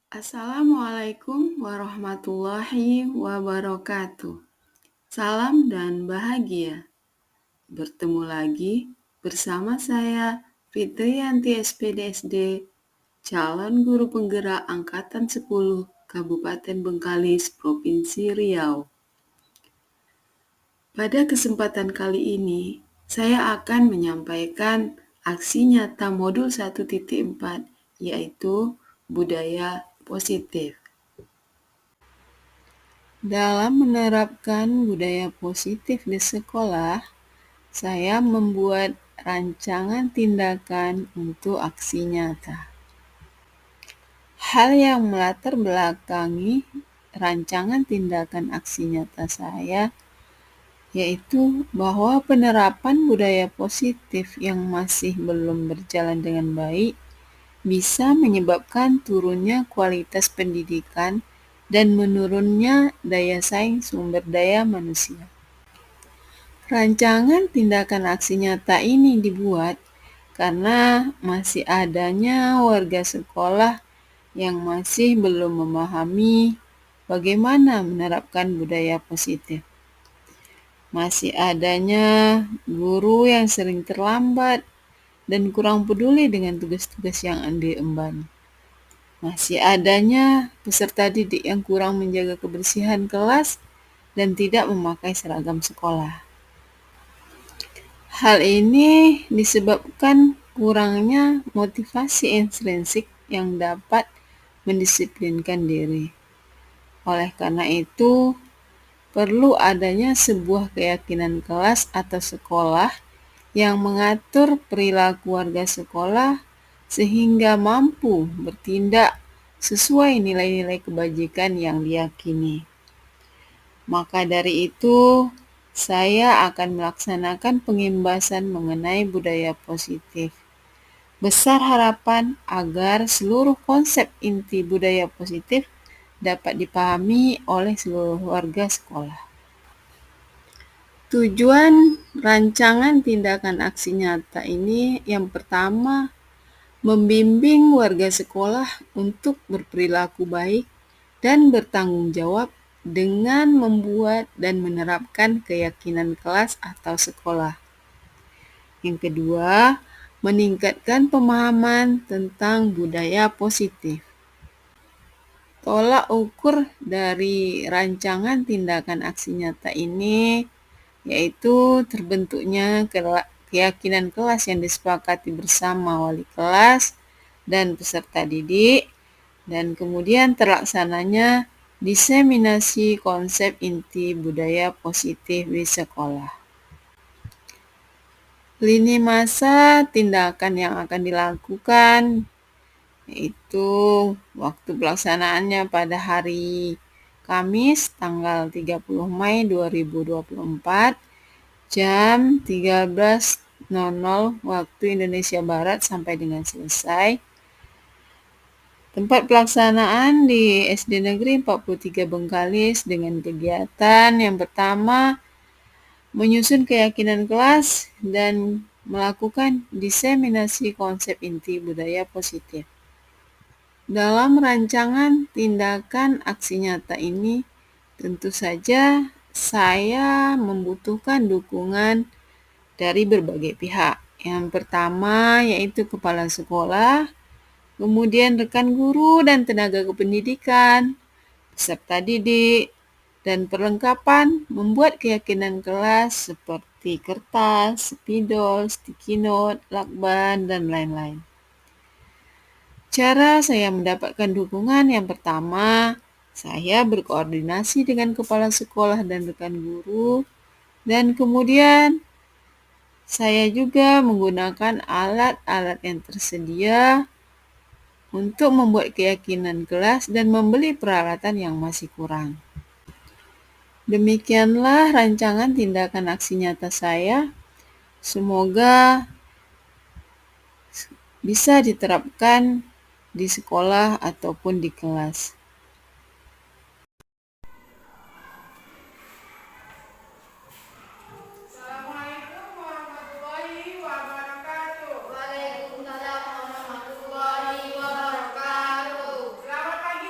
Assalamualaikum warahmatullahi wabarakatuh. Salam dan bahagia. Bertemu lagi bersama saya Fitriyanti SPDSD, calon guru penggerak Angkatan 10 Kabupaten Bengkalis, Provinsi Riau. Pada kesempatan kali ini, saya akan menyampaikan aksi nyata modul 1.4, yaitu budaya positif. Dalam menerapkan budaya positif di sekolah, saya membuat rancangan tindakan untuk aksi nyata. Hal yang melatar belakangi rancangan tindakan aksi nyata saya yaitu bahwa penerapan budaya positif yang masih belum berjalan dengan baik bisa menyebabkan turunnya kualitas pendidikan dan menurunnya daya saing sumber daya manusia. Rancangan tindakan aksi nyata ini dibuat karena masih adanya warga sekolah yang masih belum memahami bagaimana menerapkan budaya positif. Masih adanya guru yang sering terlambat dan kurang peduli dengan tugas-tugas yang diemban. Masih adanya peserta didik yang kurang menjaga kebersihan kelas dan tidak memakai seragam sekolah. Hal ini disebabkan kurangnya motivasi intrinsik yang dapat mendisiplinkan diri. Oleh karena itu, perlu adanya sebuah keyakinan kelas atau sekolah yang mengatur perilaku warga sekolah sehingga mampu bertindak sesuai nilai-nilai kebajikan yang diyakini. Maka dari itu, saya akan melaksanakan pengimbasan mengenai budaya positif. Besar harapan agar seluruh konsep inti budaya positif dapat dipahami oleh seluruh warga sekolah. Tujuan rancangan tindakan aksi nyata ini yang pertama, membimbing warga sekolah untuk berperilaku baik dan bertanggung jawab dengan membuat dan menerapkan keyakinan kelas atau sekolah. Yang kedua, meningkatkan pemahaman tentang budaya positif. Tolak ukur dari rancangan tindakan aksi nyata ini yaitu terbentuknya keyakinan kelas yang disepakati bersama wali kelas dan peserta didik, dan kemudian terlaksananya diseminasi konsep inti budaya positif di sekolah. Lini masa tindakan yang akan dilakukan yaitu waktu pelaksanaannya pada hari Kamis tanggal 30 Mei 2024 jam 13.00 waktu Indonesia Barat sampai dengan selesai. Tempat pelaksanaan di SD Negeri 43 Bengkalis dengan kegiatan yang pertama, menyusun keyakinan kelas dan melakukan diseminasi konsep inti budaya positif. Dalam rancangan tindakan aksi nyata ini, tentu saja saya membutuhkan dukungan dari berbagai pihak. Yang pertama yaitu kepala sekolah, kemudian rekan guru dan tenaga kependidikan, peserta didik, dan perlengkapan membuat keyakinan kelas seperti kertas, spidol, sticky note, lakban, dan lain-lain. Cara saya mendapatkan dukungan yang pertama, saya berkoordinasi dengan kepala sekolah dan rekan guru, dan kemudian saya juga menggunakan alat-alat yang tersedia untuk membuat keyakinan kelas dan membeli peralatan yang masih kurang. Demikianlah rancangan tindakan aksi nyata saya. Semoga bisa diterapkan di sekolah ataupun di kelas. Assalamualaikum warahmatullahi wabarakatuh. Waalaikumsalam warahmatullahi wabarakatuh. Selamat pagi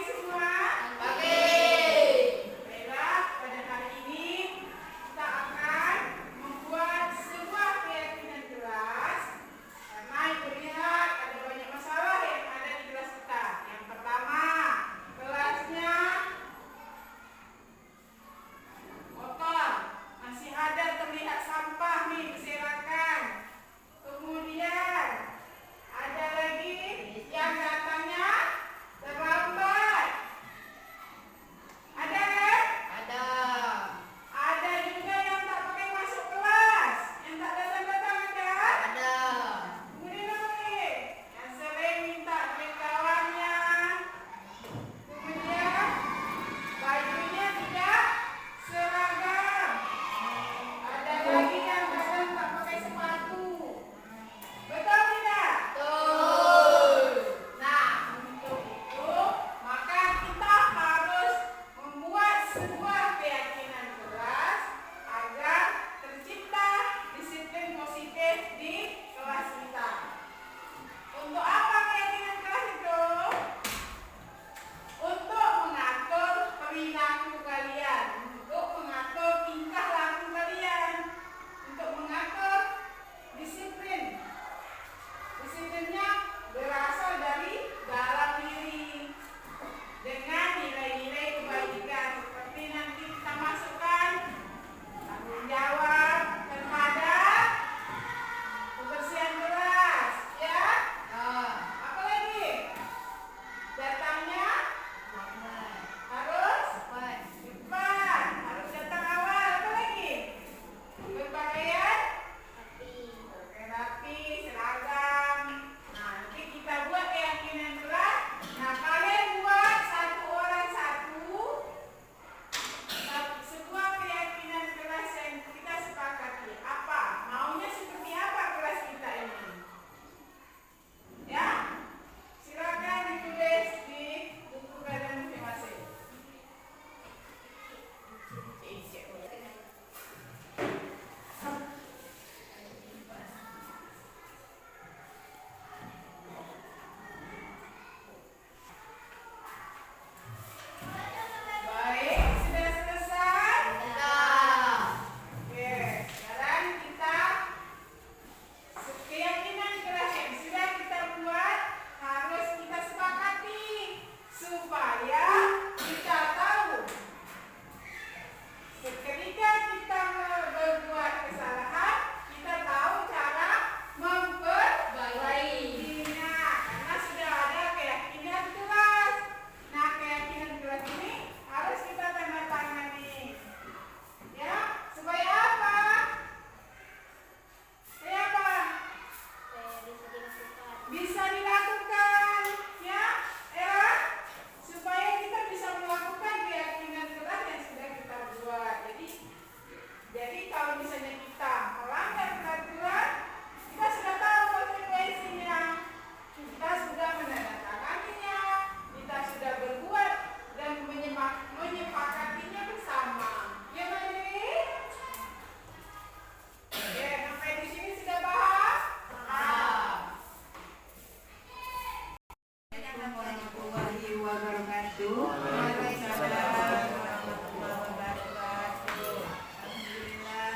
wabarakatuh. Waalaikumsalam warahmatullahi wabarakatuh. Alhamdulillah,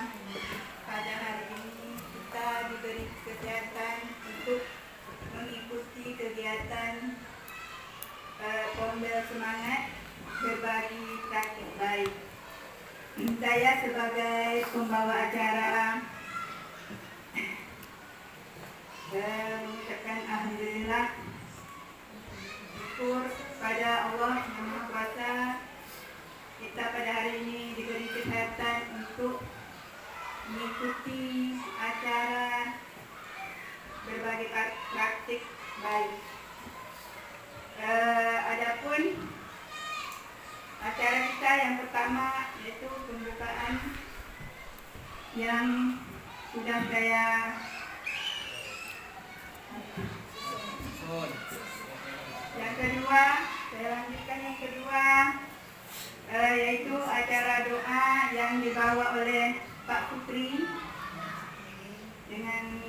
pada hari ini kita diberi kesehatan untuk mengikuti kegiatan Pondel Semangat Berbagi Praktik Baik. Saya sebagai pembawa acara mengucapkan alhamdulillah, syukur pada Allah yang Maha Kuasa, kita pada hari ini diberi kesehatan untuk mengikuti acara berbagi praktik baik. Adapun acara kita yang pertama yaitu pembukaan yang sudah saya lanjutkan yang kedua, yaitu acara doa yang dibawa oleh Pak Putri. Dengan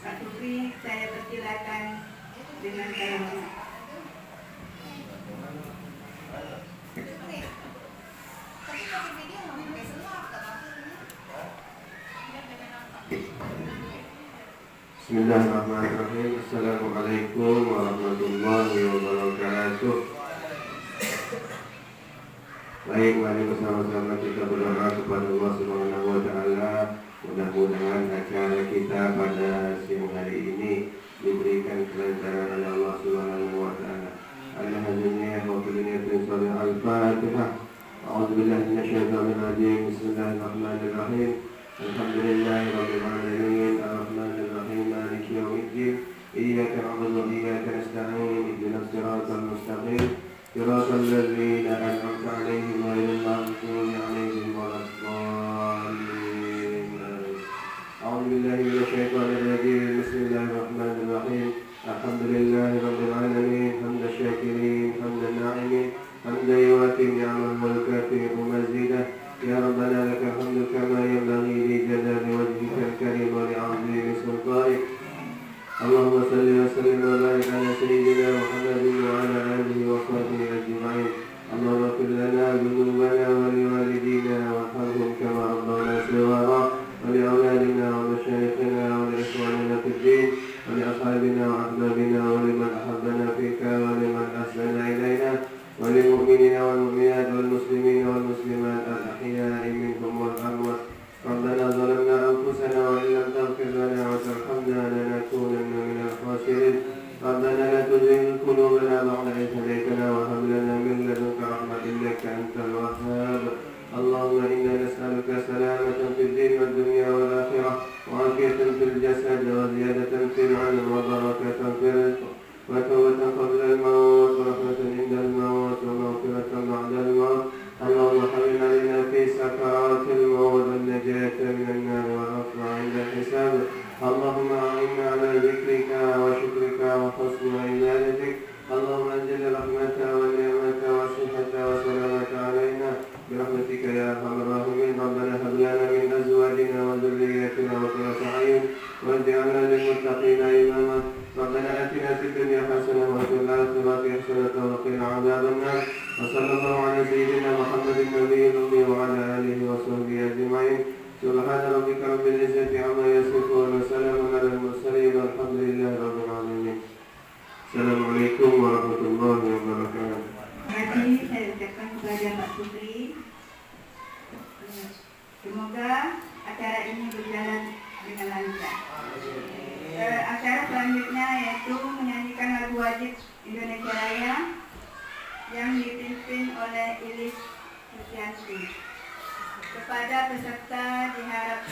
Pak Putri saya persilakan dengan salam. Bismillahirrahmanirrahim. Assalamualaikum warahmatullahi wabarakatuh. Baik, mari bersama-sama kita berdoa kepada Allah Subhanahu wa Ta'ala. Mudah-mudahan acara kita pada siang hari ini diberikan kelancaran oleh Allah Subhanahu wa Ta'ala. Alhamdulillah wa billahi al-Fatihah. A'udzubillahi minasyaitonir rajim. Bismillahirrahmanirrahim. Alhamdulillahi rabbil alamin. Arrahmanir rahim. Maliki yaumiddin. Iyyaka na'budu wa iyyaka nasta'in. Ihdinas siratal mustaqim. Siratal ladzina an'amta 'alaihim ghairil maghdubi 'alaihim waladdallin. A'udzu billahi minasyaitonir rajim. Bismillahirrahmanirrahim. Alhamdulillahi rabbil alamin. Hamdan syakirin, hamdan na'imin, hamdan yuwati ni'amahu wal kafiru mazidah. Ya Rabbana lakal hamdu kama yanbaghi li jalali wajhikal karim wa li'azimi sultanik. Allahumma salli wa sallim wa barik ala sayyidina Muhammadin wa ala alihi wa sahbihi ajma'in. Allahumma ighfir lana dhunubana wa liwalidina warhamhum kama rabbawna shighara wa li'awladina wa mashayikhina wa li'ikhwanina fid din wa li'ashabina wa ahbabina wa liman ahabbana fika wa liman ahsana ilayna wa lil mu'minina wal mu'minat wal muslimina wal muslimat al-ahya'i minhum wal amwat. Rabbana zalamna anfusana wa illam taghfir lana wa tarhamna lanakunanna minal khasirin. Rabbana la tuzigh qulubana ba'da idh hadaytana wa hab lana min ladunka rahmatan innaka antal wahhab. Allahumma inna nas'aluka salamatan fid din wad dunya wal akhirah wa 'afiyatan fil jasad wa ziyadatan fil 'ilm wa barakatan fil rizq wa tawbatan qabla al-maut wa rahmatan inda al-maut wa maghfiratan ba'da al-maut. Allahumma hawwin 'alaina fi sakaratil maut wan najata minan nar wa afwa 'inda al-hisab. Allahumma a'inna 'ala dhikrika wa syukrika wa husni ibadatik. Allahumma anzil rahmata wa ni'mata wa sihhata wa salamata 'alaina birahmatika ya arhamar rahimin. Rabbana hab lana min azwajina wa dhurriyyatina qurrata a'yun waj'alna lil muttaqina imama. Rabbana atina fid dunya hasanah wa fil akhirati hasanah wa qina 'adzaban nar. Wa sallallahu ala sayyidina Muhammadin nabiyil ummi wa ala alihi wa sahbihi ajma'in. Subhana rabbika rabbil izzati 'amma yasifun wa salamun 'alal mursalin walhamdulillahi rabbil alamin. Assalamualaikum warahmatullahi wabarakatuh. Terima kasih saya ucapkan kepada Mbak Putri. Semoga acara ini berjalan dengan lancar. Acara selanjutnya yaitu menyanyikan lagu wajib Indonesia Raya yang dipimpin oleh Ilis Susianti. Kepada peserta diharap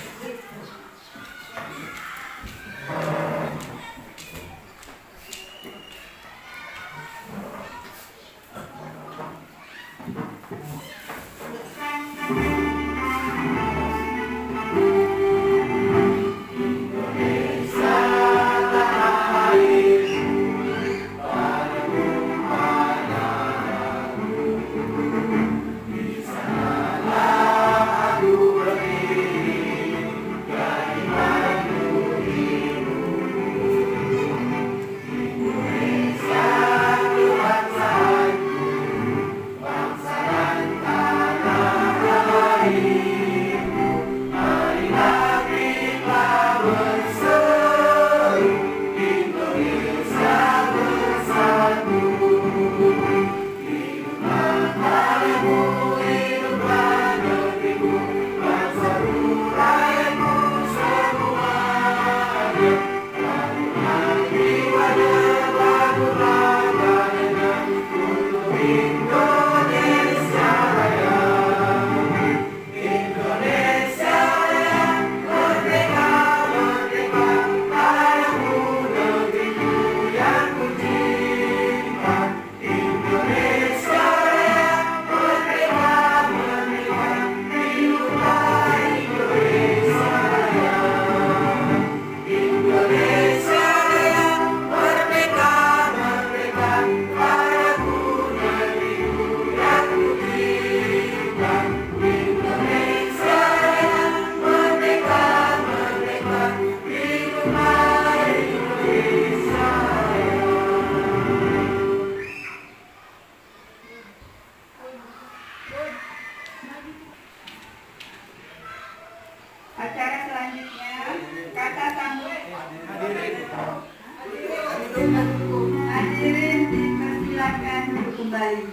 kembali.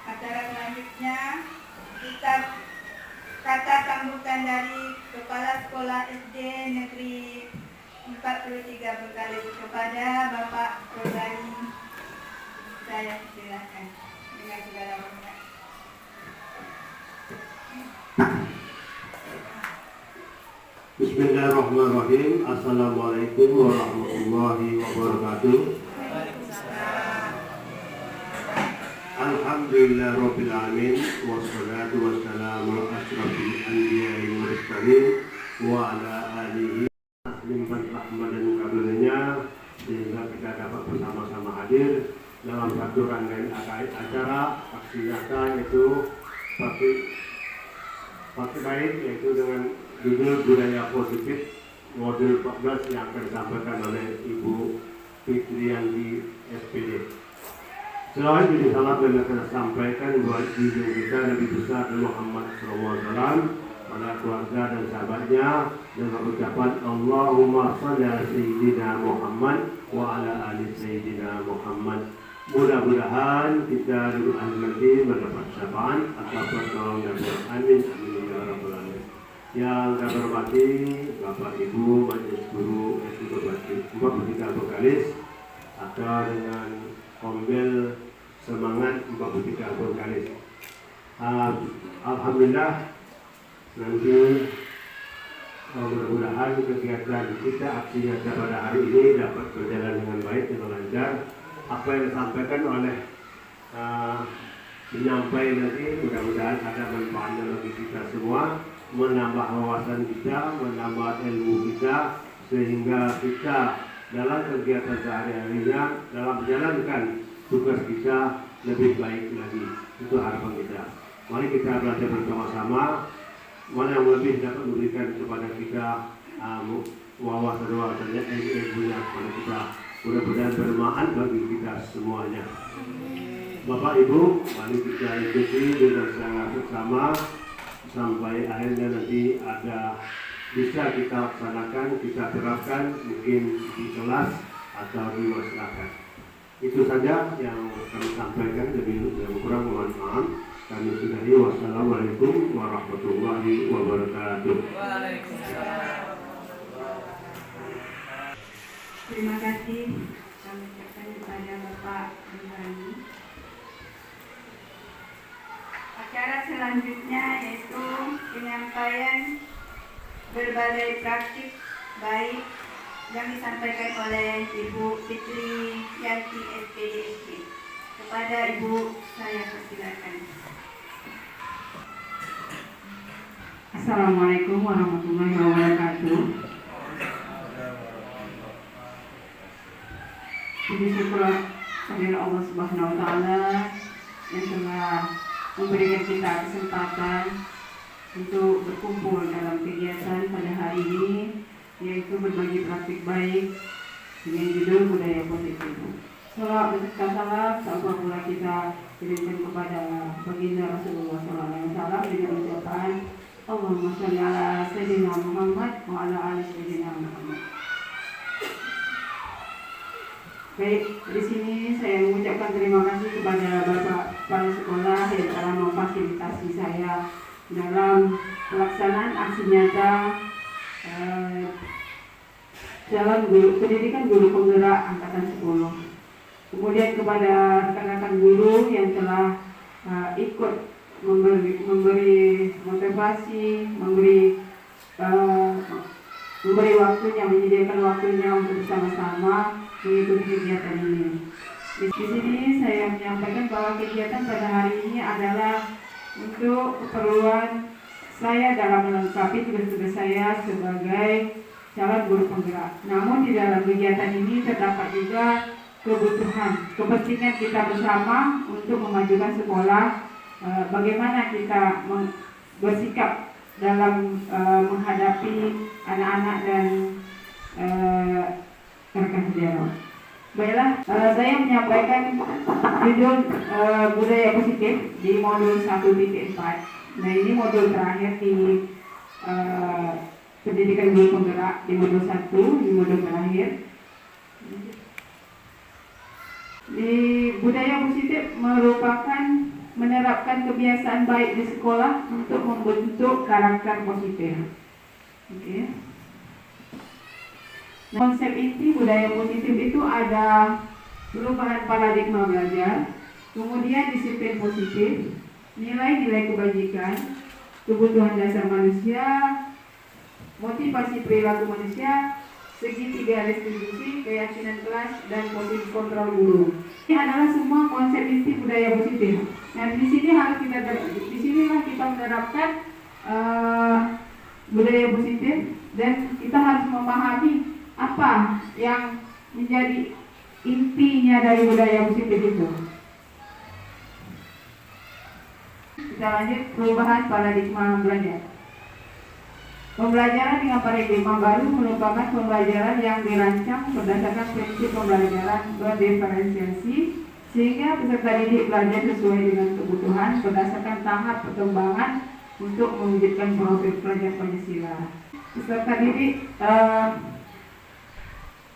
Acara selanjutnya kita kata sambutan dari Kepala Sekolah SD Negeri 43 Bengkalis kepada Bapak Rodani. Saya silakan dengan segala hormat. Bismillahirrahmanirrahim. Assalamualaikum warahmatullahi wabarakatuh. Alhamdulillah Rabbil Alamin. Wassalatu wassalamu asyrafil anbiya'i wal mursalin wa ala alihi liman rahmat dan karunia sehingga kita dapat bersama-sama hadir dalam satu rangkaian acara aksi nyata yaitu Pakai Baik, yaitu dengan judul budaya positif modul 14 yang akan disampaikan oleh Ibu Fitriyanti SPD. Selain itu salam yang akan sampaikan buat junjungan kita Nabi besar Muhammad SAW pada keluarga dan sahabatnya dengan ucapan Allahumma shalli ala Sayyidina Muhammad wa ala ali Sayyidina Muhammad. Mudah-mudahan kita duduk nanti mendapat syafaat atas pertolongan dan amin amin ya rabbal alamin. Yang kami hormati Bapak Ibu Majelis Guru SD 43 Bengkalis atau dengan kombel semangat 43 Bengkalis. Alhamdulillah nanti mudah-mudahan kegiatan kita aksinya pada hari ini dapat berjalan dengan baik dan lancar. Apa yang disampaikan oleh penyampai nanti mudah-mudahan ada manfaatnya bagi kita semua, menambah wawasan kita, menambah ilmu kita, sehingga kita dalam kegiatan sehari-harinya dalam menjalankan tugas kita lebih baik lagi. Itu harapan kita. Mari kita belajar bersama-sama mana yang lebih dapat memberikan kepada kita wawasan-wawasannya, ilmu-ilmunya kepada kita. Mudah-mudahan bermanfaat bagi kita semuanya. Bapak Ibu, mari kita ikuti dengan sangat bersama sampai akhirnya nanti ada bisa kita laksanakan, kita terapkan mungkin di kelas atau di masyarakat. Itu saja yang kami sampaikan, lebih kurang mohon maaf. Kami sudahi. Wassalamualaikum warahmatullahi wabarakatuh. Waalaikumsalam. Terima kasih kami ucapkan kepada Bapak Rodani. Acara selanjutnya yaitu penyampaian berbagai praktik baik yang disampaikan oleh Ibu Fitriyanti SPD. Kepada Ibu saya persilakan. Assalamualaikum warahmatullahi wabarakatuh. Puji syukur kepada Allah Subhanahu wa taala yang telah memberikan kita kesempatan untuk berkumpul dalam kegiatan pada hari ini, yaitu berbagi praktik baik dengan judul budaya positif. Salawat beserta salam semoga pula kita kirimkan kepada baginda Rasulullah SAW dengan ucapan Allahumma shalli ala Sayyidina Muhammad wa ala ali Sayyidina Muhammad. Baik, di sini saya mengucapkan terima kasih kepada Bapak Kepala Sekolah yang telah memfasilitasi saya dalam pelaksanaan aksi nyata jalan pendidikan guru penggerak angkatan 10. Kemudian kepada rekan-rekan guru yang telah ikut memberi motivasi, memberi waktunya, menyediakan waktunya untuk bersama-sama mengikuti kegiatan ini. Di sini saya menyampaikan bahwa kegiatan pada hari ini adalah untuk keperluan saya dalam melengkapi tugas-tugas saya sebagai calon guru penggerak. Namun di dalam kegiatan ini terdapat juga kebutuhan, kepentingan kita bersama untuk memajukan sekolah. Bagaimana kita bersikap dalam menghadapi anak-anak dan rekan sejawat. Baiklah, saya menyampaikan judul budaya positif di modul 1.4. Nah, ini modul terakhir di pendidikan guru penggerak di modul 1, di modul terakhir. Di budaya positif merupakan menerapkan kebiasaan baik di sekolah untuk membentuk karakter positif. Oke. Konsep inti budaya positif itu ada perubahan paradigma belajar, kemudian disiplin positif, nilai-nilai kebajikan, kebutuhan dasar manusia, motivasi perilaku manusia, segitiga restitusi, keyakinan kelas, dan posisi kontrol guru. Ini adalah semua konsep inti budaya positif. Dan di sinilah kita menerapkan budaya positif, dan kita harus memahami apa yang menjadi intinya dari budaya positif itu. Kita lanjut, perubahan paradigma belajar. Pembelajaran dengan paradigma baru merupakan pembelajaran yang dirancang berdasarkan prinsip pembelajaran berdiferensiasi, sehingga peserta didik belajar sesuai dengan kebutuhan berdasarkan tahap perkembangan untuk mewujudkan profil pelajar Pancasila. Peserta didik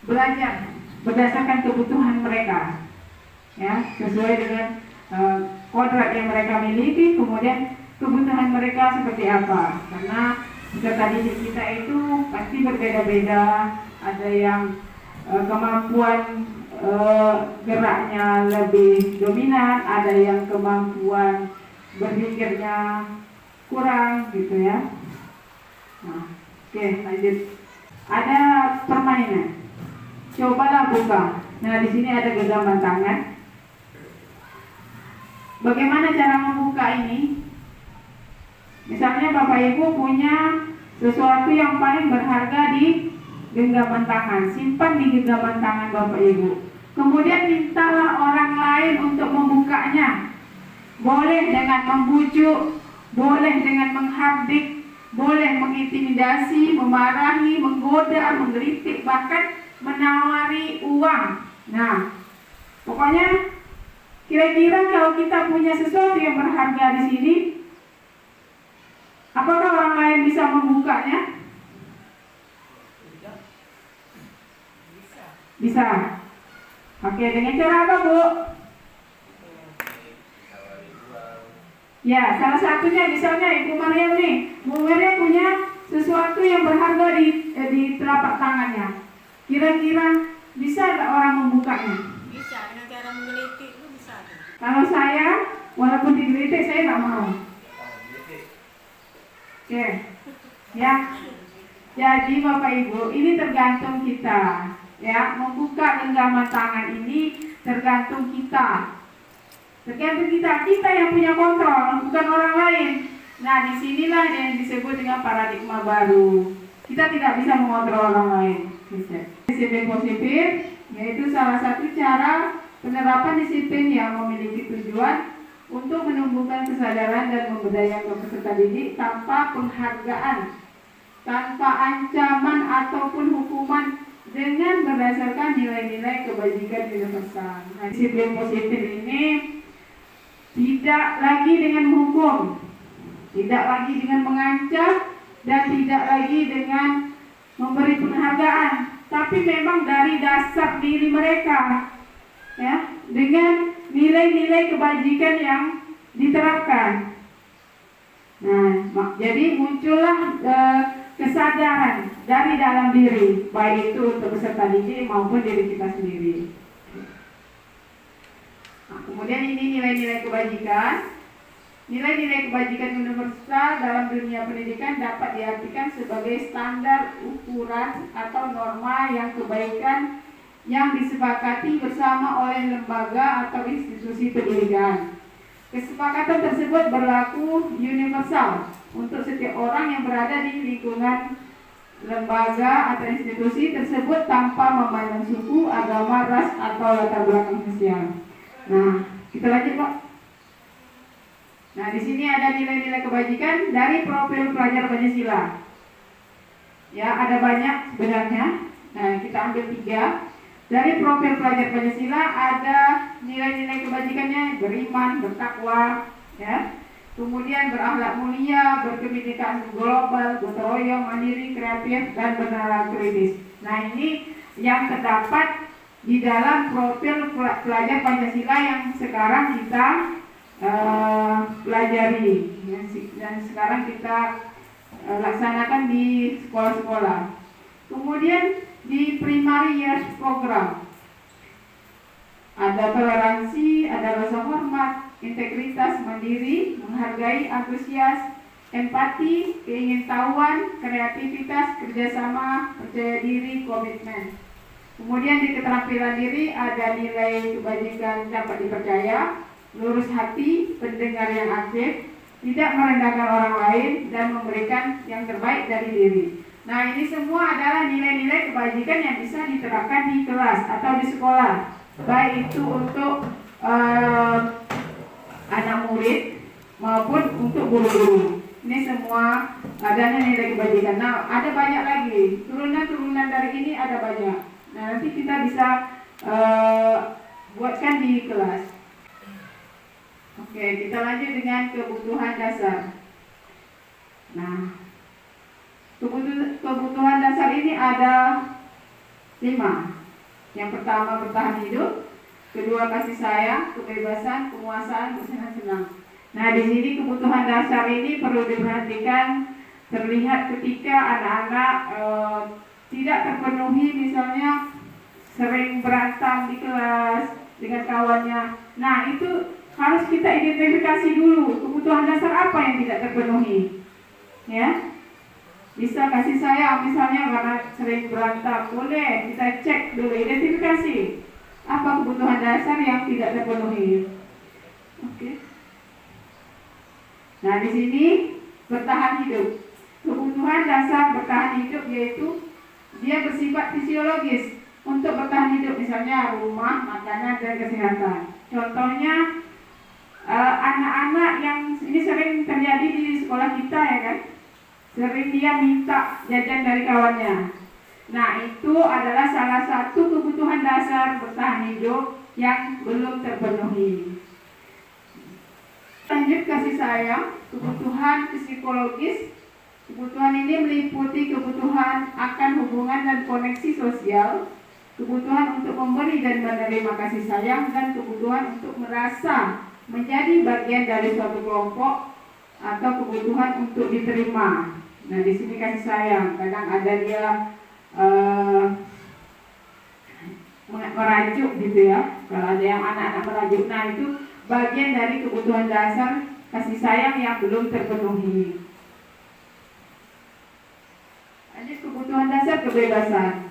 belajar berdasarkan kebutuhan mereka, ya, sesuai dengan kodrat yang mereka miliki, kemudian kebutuhan mereka seperti apa. Karena peserta didik kita itu pasti berbeda-beda. Ada yang kemampuan geraknya lebih dominan, ada yang kemampuan berpikirnya kurang, gitu ya. Nah, oke, lanjut. Ada permainan. Cobalah buka. Nah, di sini ada genggaman tangan. Bagaimana cara membuka ini? Misalnya Bapak Ibu punya sesuatu yang paling berharga di genggaman tangan, simpan di genggaman tangan Bapak Ibu. Kemudian mintalah orang lain untuk membukanya. Boleh dengan membujuk, boleh dengan menghardik, boleh mengintimidasi, memarahi, menggoda, menggelitik, bahkan menawari uang. Nah, pokoknya kira-kira kalau kita punya sesuatu yang berharga di sini, apakah orang lain bisa membukanya? Bisa. Oke, dengan cara apa, Bu? Ya, salah satunya misalnya Ibu Maryam nih. Bu Maryam punya sesuatu yang berharga di telapak tangannya. Kira-kira bisa nggak orang membukanya? Bisa, dengan cara menggelitik itu bisa. Kalau saya, walaupun digelitik saya nggak mau. Oke, ya. Jadi Bapak Ibu, ini tergantung kita, ya. Membuka genggaman tangan ini tergantung kita. Tergantung kita yang punya kontrol, bukan orang lain. Nah, disinilah yang disebut dengan paradigma baru. Kita tidak bisa mengontrol orang lain. Disiplin positif yaitu salah satu cara penerapan disiplin yang memiliki tujuan untuk menumbuhkan kesadaran dan memberdayakan peserta didik tanpa penghargaan, tanpa ancaman ataupun hukuman, dengan berdasarkan nilai-nilai kebajikan universal. Nah, disiplin positif ini tidak lagi dengan menghukum, tidak lagi dengan mengancam, dan tidak lagi dengan memberi penghargaan, tapi memang dari dasar diri mereka, ya, dengan nilai-nilai kebajikan yang diterapkan. Nah, jadi muncullah kesadaran dari dalam diri, baik itu untuk peserta didik maupun diri kita sendiri. Nah, kemudian ini nilai-nilai kebajikan. Nilai-nilai kebajikan universal dalam dunia pendidikan dapat diartikan sebagai standar ukuran atau norma yang kebaikan yang disepakati bersama oleh lembaga atau institusi pendidikan. Kesepakatan tersebut berlaku universal untuk setiap orang yang berada di lingkungan lembaga atau institusi tersebut tanpa memandang suku, agama, ras, atau latar belakang sosial. Nah, kita lanjut, Pak. Nah, di sini ada nilai-nilai kebajikan dari profil pelajar Pancasila. Ya, ada banyak sebenarnya. Nah, kita ambil 3. Dari profil pelajar Pancasila ada nilai-nilai kebajikannya: beriman, bertakwa, ya, kemudian berakhlak mulia, berkebinekaan global, gotong royong, mandiri, kreatif, dan bernalar kritis. Nah, ini yang terdapat di dalam profil pelajar Pancasila yang sekarang kita pelajari, dan sekarang kita laksanakan di sekolah-sekolah. Kemudian di primary years program ada toleransi, ada rasa hormat, integritas, mandiri, menghargai, antusias, empati, keingintahuan, kreativitas, kerjasama, percaya diri, komitmen. Kemudian di keterampilan diri ada nilai kebajikan dapat dipercaya, lurus hati, pendengar yang aktif, tidak merendahkan orang lain, dan memberikan yang terbaik dari diri. Nah, ini semua adalah nilai-nilai kebajikan yang bisa diterapkan di kelas atau di sekolah, baik itu untuk anak murid maupun untuk guru-guru. Ini semua adanya nilai kebajikan. Nah, ada banyak lagi turunan-turunan dari ini, ada banyak. Nah, nanti kita bisa buatkan di kelas. Oke, kita lanjut dengan kebutuhan dasar. Nah, kebutuhan dasar ini ada 5. Yang pertama, bertahan hidup. Kedua, kasih sayang, kebebasan, penguasaan, bersenang-senang. Nah, di sini kebutuhan dasar ini perlu diperhatikan, terlihat ketika anak-anak tidak terpenuhi, misalnya sering berantem di kelas dengan kawannya. Nah, itu harus kita identifikasi dulu kebutuhan dasar apa yang tidak terpenuhi. Ya, bisa kasih sayang misalnya karena sering berantem, boleh kita cek dulu, identifikasi apa kebutuhan dasar yang tidak terpenuhi. Oke. Nah, di sini bertahan hidup. Kebutuhan dasar bertahan hidup yaitu dia bersifat fisiologis. Untuk bertahan hidup misalnya rumah, makanan, dan kesehatan. Contohnya anak-anak yang ini sering terjadi di sekolah kita, ya kan? Sering dia minta jajan dari kawannya. Nah, itu adalah salah satu kebutuhan dasar bertahan hidup yang belum terpenuhi. Lanjut, kasih sayang, kebutuhan psikologis. Kebutuhan ini meliputi kebutuhan akan hubungan dan koneksi sosial, kebutuhan untuk memberi dan menerima kasih sayang, dan kebutuhan untuk merasa menjadi bagian dari suatu kelompok atau kebutuhan untuk diterima. Nah, di sini kasih sayang, kadang ada dia merajuk gitu ya. Kalau ada yang anak-anak merajuk, nah itu bagian dari kebutuhan dasar kasih sayang yang belum terpenuhi. Lanjut, kebutuhan dasar kebebasan,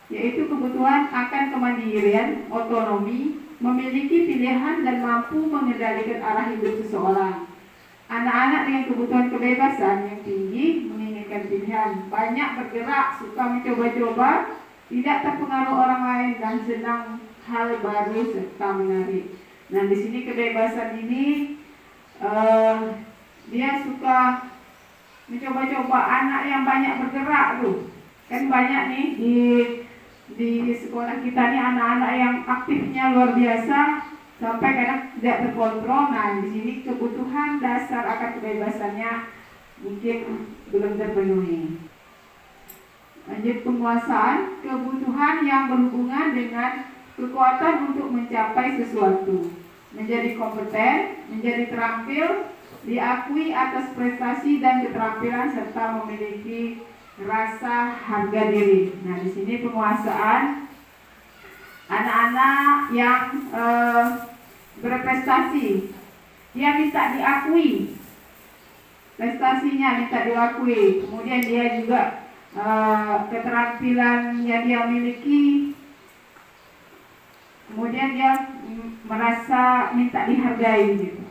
yaitu kebutuhan akan kemandirian, otonomi, memiliki pilihan dan mampu mengendalikan arah hidup seseorang. Anak-anak dengan kebutuhan kebebasan yang tinggi menginginkan pilihan, banyak bergerak, suka mencoba-coba, tidak terpengaruh orang lain, dan senang hal baru serta menarik. Nah, di sini kebebasan ini dia suka mencoba-coba. Anak yang banyak bergerak tuh, kan banyak nih di sekolah kita nih anak-anak yang aktifnya luar biasa sampai kadang tidak terkontrol. Nah, di sini kebutuhan dasar akan kebebasannya mungkin belum terpenuhi. Lanjut, penguasaan, kebutuhan yang berhubungan dengan kekuatan untuk mencapai sesuatu, menjadi kompeten, menjadi terampil, diakui atas prestasi dan keterampilan, serta memiliki rasa harga diri. Nah, di sini penguasaan anak-anak yang berprestasi, dia minta diakui prestasinya, minta diakui. Kemudian dia juga keterampilan yang dia miliki, kemudian dia merasa minta dihargai gitu.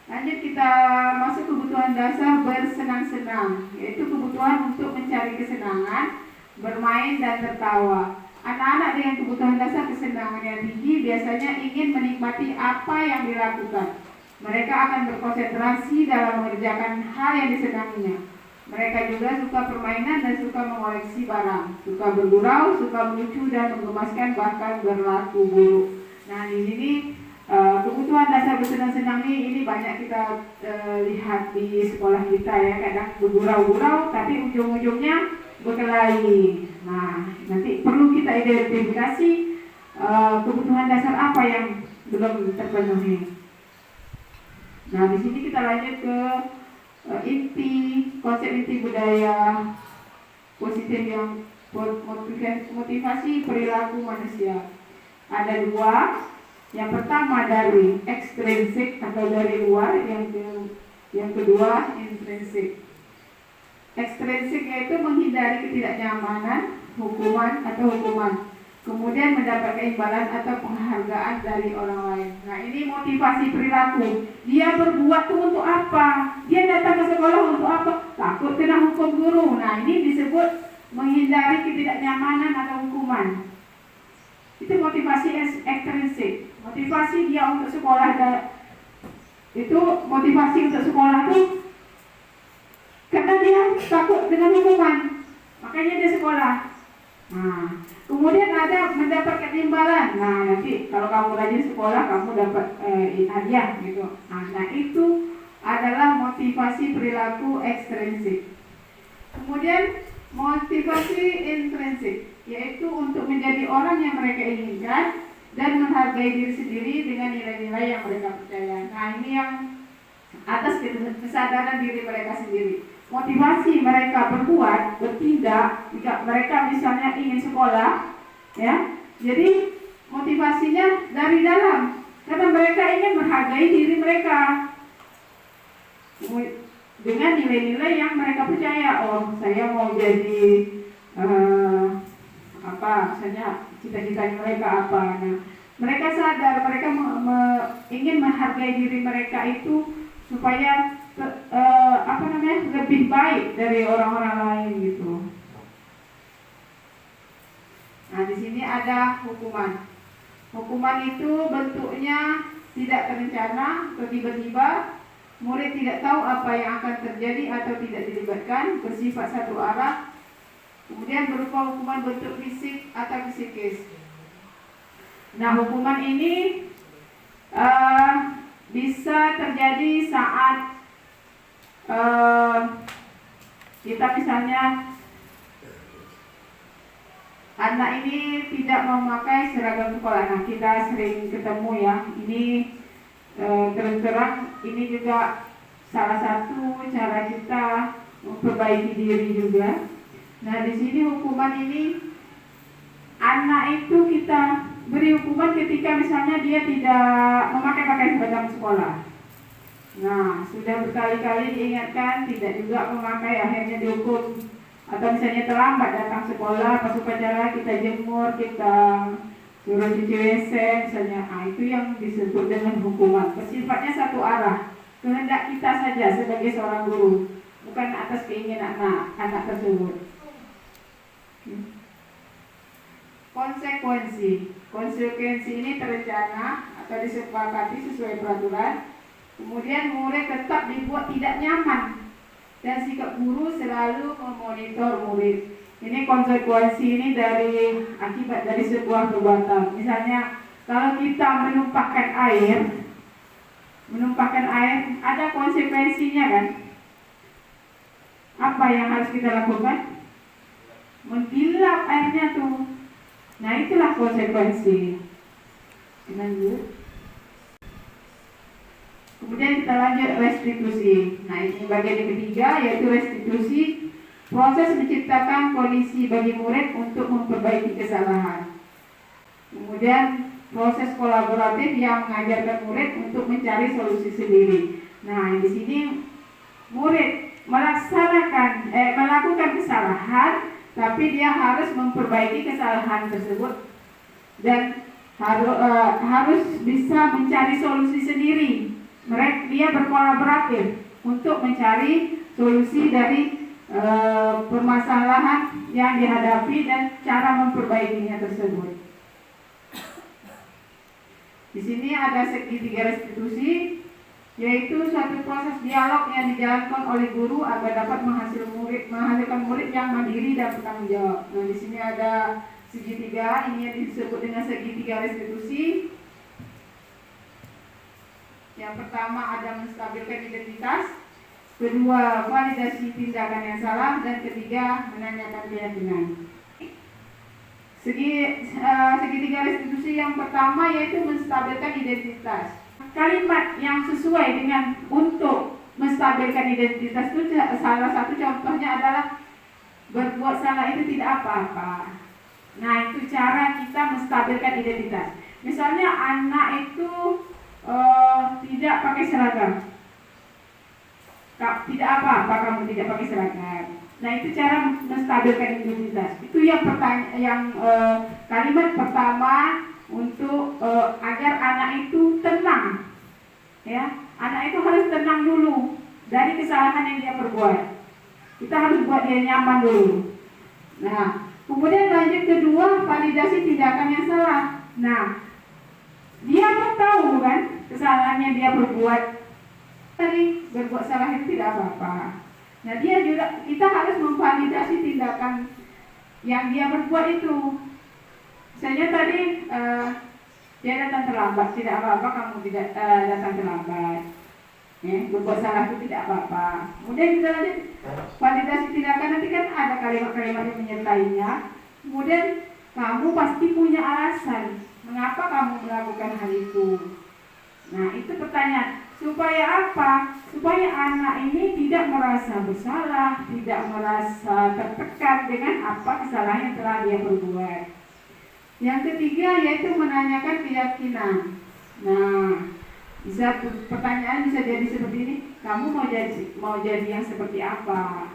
Lanjut, kita masuk kebutuhan dasar bersenang-senang, yaitu kebutuhan untuk mencari kesenangan, bermain dan tertawa. Anak-anak dengan kebutuhan dasar kesenangan yang tinggi biasanya ingin menikmati apa yang dilakukan. Mereka akan berkonsentrasi dalam mengerjakan hal yang disenanginya. Mereka juga suka permainan dan suka mengoleksi barang, suka bergurau, suka melucu dan menggemaskan, bahkan berlaku buruk. Nah, di sini kebutuhan dasar bersenang-senang ini banyak kita lihat di sekolah kita ya, kadang bergurau-gurau tapi ujung-ujungnya berkelahi. Nah, nanti perlu kita identifikasi kebutuhan dasar apa yang belum terpenuhi. Nah, di sini kita lanjut ke konsep inti budaya positif yang motivasi perilaku manusia. Ada dua. Yang pertama dari ekstrinsik atau dari luar, yang kedua intrinsik. Ekstrinsik yaitu menghindari ketidaknyamanan, hukuman, kemudian mendapat imbalan atau penghargaan dari orang lain. Nah, ini motivasi perilaku. Dia berbuat itu untuk apa? Dia datang ke sekolah untuk apa? Takut kena hukum guru. Nah, ini disebut menghindari ketidaknyamanan atau hukuman. Itu motivasi ekstrinsik. Motivasi dia untuk sekolah, itu motivasi untuk sekolah itu karena dia takut dengan hukuman, makanya dia sekolah. Nah, kemudian ada mendapatkan imbalan. Nah, nanti kalau kamu rajin sekolah kamu dapat hadiah gitu. Nah, itu adalah motivasi perilaku ekstrinsik. Kemudian motivasi intrinsik, yaitu untuk menjadi orang yang mereka inginkan dan menghargai diri sendiri dengan nilai-nilai yang mereka percaya. Nah, ini yang atas kesadaran diri mereka sendiri. Motivasi mereka bertindak jika mereka misalnya ingin sekolah, ya. Jadi motivasinya dari dalam, karena mereka ingin menghargai diri mereka dengan nilai-nilai yang mereka percaya. Oh, saya mau jadi misalnya cita-citanya mereka apa. Nah, mereka sadar mereka ingin menghargai diri mereka itu supaya lebih baik dari orang-orang lain gitu. Nah, di sini ada hukuman. Hukuman itu bentuknya tidak terencana atau tiba-tiba. Murid tidak tahu apa yang akan terjadi atau tidak dilibatkan, bersifat satu arah. Kemudian berupa hukuman bentuk fisik atau psikis. Nah, hukuman ini bisa terjadi saat kita misalnya anak ini tidak memakai seragam sekolah. Nah, kita sering ketemu ya. Ini terus terang ini juga salah satu cara kita memperbaiki diri juga. Nah, di sini hukuman ini anak itu kita beri hukuman ketika misalnya dia tidak memakai pakaian seragam sekolah. Nah, sudah berkali-kali diingatkan tidak juga memakai, akhirnya dihukum. Atau misalnya terlambat datang sekolah, pas upacara kita jemur, kita suruh cuci WC misalnya. Nah, itu yang disebut dengan hukuman. Bersifatnya satu arah, kehendak kita saja sebagai seorang guru, bukan atas keinginan anak tersebut. Konsekuensi ini terencana atau disepakati sesuai peraturan. Kemudian murid tetap dibuat tidak nyaman dan sikap guru selalu memonitor murid. Ini konsekuensi ini akibat dari sebuah perbuatan. Misalnya kalau kita menumpahkan air ada konsekuensinya kan? Apa yang harus kita lakukan? Mengilap airnya tuh. Nah, itulah konsekuensi. Lanjut. Kemudian kita lanjut restitusi. Nah, ini bagian yang ketiga, yaitu restitusi, proses menciptakan kondisi bagi murid untuk memperbaiki kesalahan. Kemudian proses kolaboratif yang mengajarkan murid untuk mencari solusi sendiri. Nah, di sini murid melakukan kesalahan, tapi dia harus memperbaiki kesalahan tersebut dan harus bisa mencari solusi sendiri. Dia berkolaboratif untuk mencari solusi dari permasalahan yang dihadapi dan cara memperbaikinya tersebut. Di sini ada segitiga restitusi, yaitu suatu proses dialog yang dijalankan oleh guru agar dapat menghasilkan murid yang mandiri dan bertanggung jawab. Nah, di sini ada segitiga, ini yang disebut dengan segitiga restitusi. Yang pertama ada menstabilkan identitas, kedua validasi tindakan yang salah, dan ketiga menanyakan keyakinan. Segitiga restitusi yang pertama yaitu menstabilkan identitas. Kalimat yang sesuai dengan untuk menstabilkan identitas itu salah satu contohnya adalah berbuat salah itu tidak apa-apa. Nah, itu cara kita menstabilkan identitas. Misalnya anak itu tidak pakai seragam. Tidak apa-apa kamu tidak pakai seragam. Nah, itu cara menstabilkan identitas. Itu yang kalimat pertama untuk agar anak itu tenang. Ya, anak itu harus tenang dulu dari kesalahan yang dia perbuat. Kita harus buat dia nyaman dulu. Nah, kemudian lanjut kedua, validasi tindakan yang salah. Nah, dia tahu kan kesalahannya dia perbuat. Tadi berbuat salah itu tidak apa-apa. Nah, kita harus memvalidasi tindakan yang dia berbuat itu. Misalnya tadi dia datang terlambat, tidak apa-apa kamu tidak datang terlambat. Ya, berbuat salah itu tidak apa-apa. Kemudian kita lanjut validasi tindakan, nanti kan ada kalimat-kalimat yang menyertainya. Kemudian kamu pasti punya alasan mengapa kamu melakukan hal itu. Nah, itu pertanyaan. Supaya apa? Supaya anak ini tidak merasa bersalah, tidak merasa tertekan dengan apa kesalahan yang telah dia perbuat. Yang ketiga yaitu menanyakan keyakinan. Nah, pertanyaan bisa jadi seperti ini. Kamu mau jadi yang seperti apa?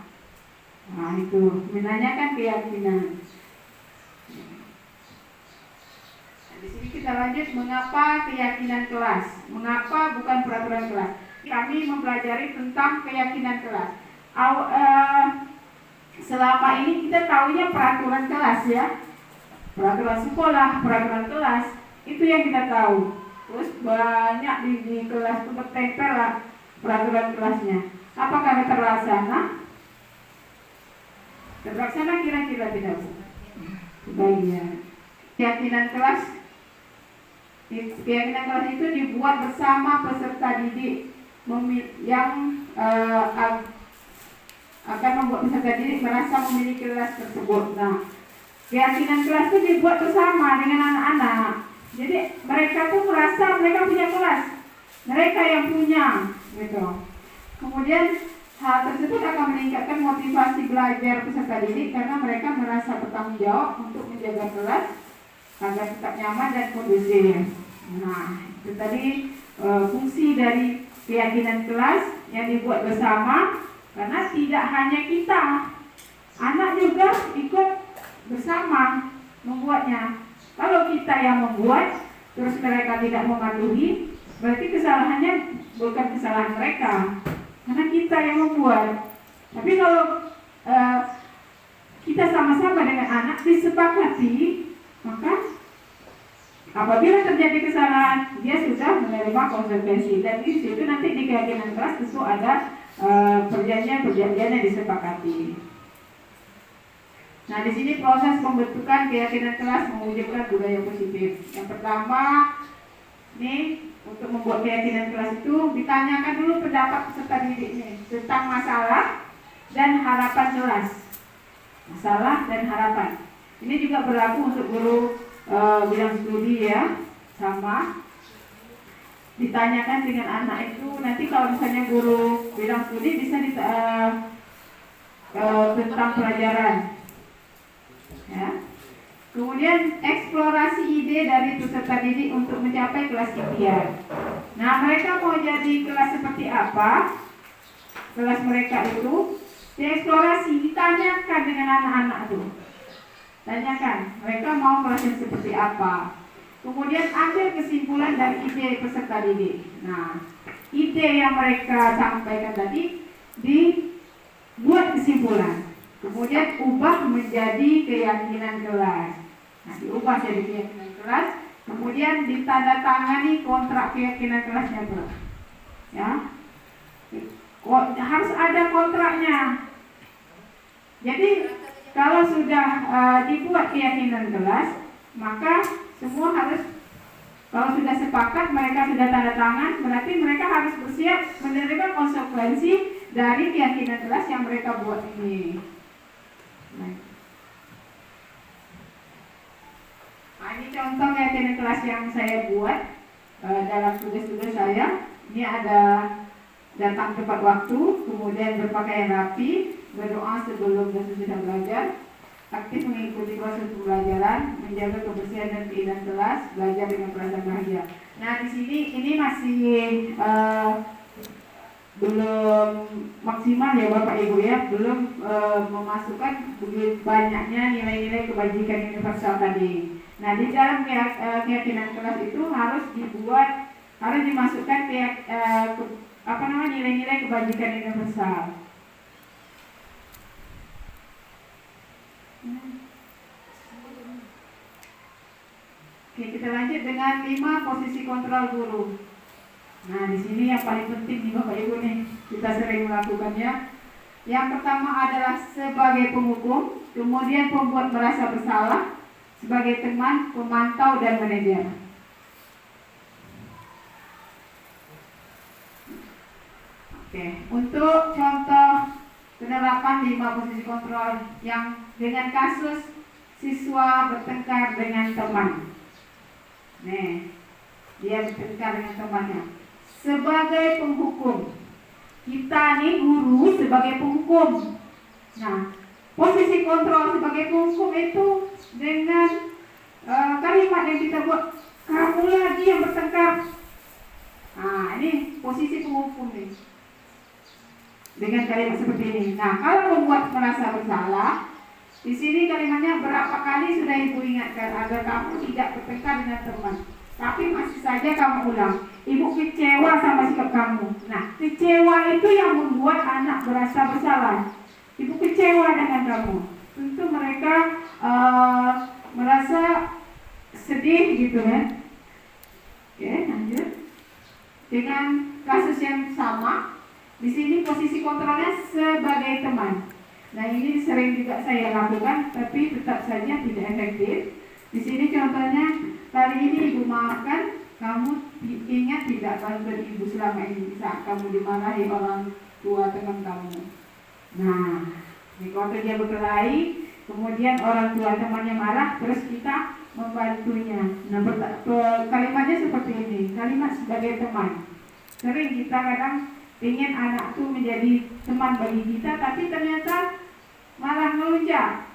Nah, itu menanyakan keyakinan. Di sini kita lanjut, mengapa keyakinan kelas? Mengapa bukan peraturan kelas? Kami mempelajari tentang keyakinan kelas. Selama ini kita tahunya peraturan kelas ya, peraturan sekolah, peraturan kelas, itu yang kita tahu. Terus banyak di kelas itu bertempel lah peraturan kelasnya. Apakah terlaksana? Terlaksana kira-kira tidak? Sebaiknya. Keyakinan kelas itu dibuat bersama peserta didik yang akan membuat peserta didik merasa memiliki kelas tersebut. Nah, keyakinan kelas itu dibuat bersama dengan anak-anak. Jadi mereka tuh merasa mereka punya kelas, mereka yang punya, gitu. Kemudian hal tersebut akan meningkatkan motivasi belajar peserta didik karena mereka merasa bertanggung jawab untuk menjaga kelas agar tetap nyaman dan kondusif. Nah, itu tadi fungsi dari keyakinan kelas yang dibuat bersama, karena tidak hanya kita, anak juga ikut bersama membuatnya. Kalau kita yang membuat, terus mereka tidak mematuhi, berarti kesalahannya bukan kesalahan mereka, karena kita yang membuat. Tapi kalau kita sama-sama dengan anak disepakati, maka apabila terjadi kesalahan, dia sudah menerima konsekuensi. Dan di situ nanti di keyakinan kelas tentu ada perjanjian yang disepakati. Nah, di sini proses pembentukan keyakinan kelas mewujudkan budaya positif. Yang pertama, nih untuk membuat keyakinan kelas itu ditanyakan dulu pendapat peserta didik ini tentang masalah dan harapan kelas. Masalah dan harapan. Ini juga berlaku untuk guru bidang studi ya, sama. Ditanyakan dengan anak itu, nanti kalau misalnya guru bidang studi bisa tentang pelajaran. Ya. Kemudian eksplorasi ide dari peserta didik untuk mencapai kelas impian. Nah, mereka mau jadi kelas seperti apa? Kelas mereka itu dieksplorasi, ditanyakan dengan anak-anak tuh. Tanyakan, mereka mau kelas yang seperti apa? Kemudian ambil kesimpulan dari ide peserta didik. Nah, ide yang mereka sampaikan tadi dibuat kesimpulan. Kemudian ubah menjadi keyakinan kelas. Nah, diubah jadi keyakinan kelas. Kemudian ditandatangani kontrak keyakinan kelasnya tuh. Ya, harus ada kontraknya. Jadi kalau sudah dibuat keyakinan kelas, maka semua harus Kalau sudah sepakat, mereka sudah tanda tangan, berarti mereka harus bersiap menerima konsekuensi dari keyakinan kelas yang mereka buat ini. Nah, ini contoh keyakinan kelas yang saya buat dalam tugas-tugas saya. Ini ada datang tepat waktu, kemudian berpakaian rapi, berdoa sebelum dan sesudah belajar, aktif mengikuti proses pembelajaran, menjaga kebersihan dan keindahan kelas, belajar dengan perasaan bahagia. Nah, di sini ini masih belum maksimal ya Bapak Ibu ya, belum memasukkan begitu banyaknya nilai-nilai kebajikan universal tadi. Nah, di dalam keyakinan kelas itu harus dimasukkan nilai-nilai kebajikan universal. Oke, kita lanjut dengan 5 posisi kontrol guru. Nah, di sini yang paling penting nih Bapak Ibu nih, kita sering melakukannya. Yang pertama adalah sebagai penghukum, kemudian pembuat merasa bersalah, sebagai teman, pemantau, dan manajer. Oke, untuk contoh penerapan 5 posisi kontrol yang dengan kasus siswa bertengkar dengan teman. Nih, dia bertengkar dengan temannya. Sebagai penghukum, kita nih guru sebagai penghukum. Nah, posisi kontrol sebagai penghukum itu dengan kalimat yang kita buat, kamu lagi yang bertengkar. Nah, ini posisi penghukum nih. Dengan kalimat seperti ini. Nah, kalau membuat merasa bersalah, di sini kalimatnya berapa kali sudah Ibu ingatkan agar kamu tidak bertengkar dengan teman. Tapi masih saja kamu ulang. Ibu kecewa sama sikap kamu. Nah, kecewa itu yang membuat anak merasa bersalah. Ibu kecewa dengan kamu. Tentu mereka merasa sedih gitu kan. Oke, lanjut. Dengan kasus yang sama, di sini posisi kontrolnya sebagai teman. Nah, ini sering juga saya lakukan, tapi tetap saja tidak efektif. Di sini contohnya, kali ini Ibu maafkan, kamu ingat tidak bantuan Ibu selama ini saat kamu dimarahi orang tua teman kamu. Nah, ini waktu dia berkelahi, kemudian orang tua temannya marah, terus kita membantunya. Nah, kalimatnya seperti ini, kalimat sebagai teman. Sering kita kadang ingin anak itu menjadi teman bagi kita, tapi ternyata malah melunjak.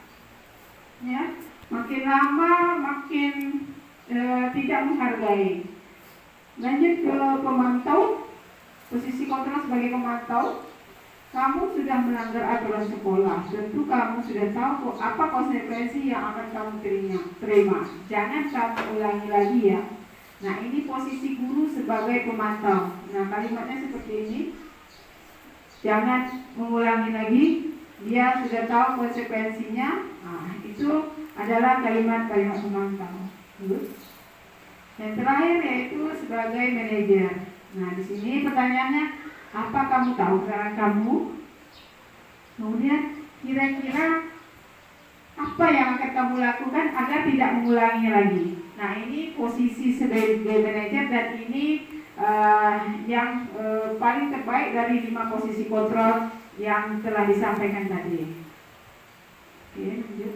Ya, makin lama makin tidak menghargai. Lanjut ke pemantau, posisi kontrol sebagai pemantau. Kamu sudah melanggar aturan sekolah, tentu kamu sudah tahu apa konsekuensi yang akan kamu terima. Jangan kamu ulangi lagi ya. Nah, ini posisi guru sebagai pemantau. Nah, kalimatnya seperti ini. Jangan mengulangi lagi, dia sudah tahu konsekuensinya. Nah, itu adalah kalimat-kalimat pemantau. Yang terakhir yaitu sebagai manajer. Nah, di sini pertanyaannya, apa kamu tahu peran kamu? Kemudian kira-kira apa yang akan kamu lakukan agar tidak mengulanginya lagi? Nah, ini posisi sebagai manajer, dan ini yang paling terbaik dari 5 posisi kontrol yang telah disampaikan tadi. Oke, lanjut.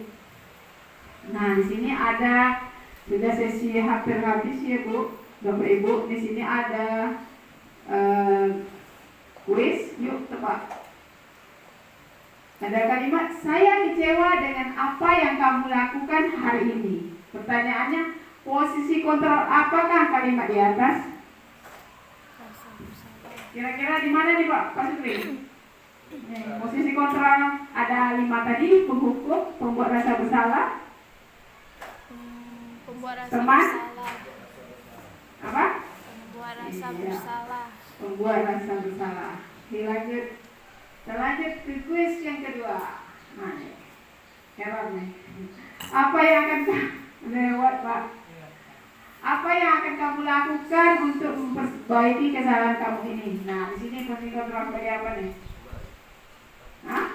Nah, di sini ada, sudah sesi hampir habis ya Bu, Bapak Ibu. Di sini ada kuis, yuk tebak. Ada kalimat, saya kecewa dengan apa yang kamu lakukan hari ini. Pertanyaannya, posisi kontrol apakah kalimat di atas? Kira-kira di mana nih Pak Sutri? Posisi kontrol ada 5 tadi, penghukum, pembuat rasa bersalah, Pembuat rasa teman, bersalah. apa? Pembuat rasa Iya. bersalah. Pembuat rasa bersalah. Dilanjut. Lanjut ke kuis yang kedua. Nah, heran nih. Apa yang akan lewat Pak? Apa yang akan kamu lakukan untuk memperbaiki kesalahan kamu ini? Nah, di sini posisi kontrol sebagai apa nih? Hah?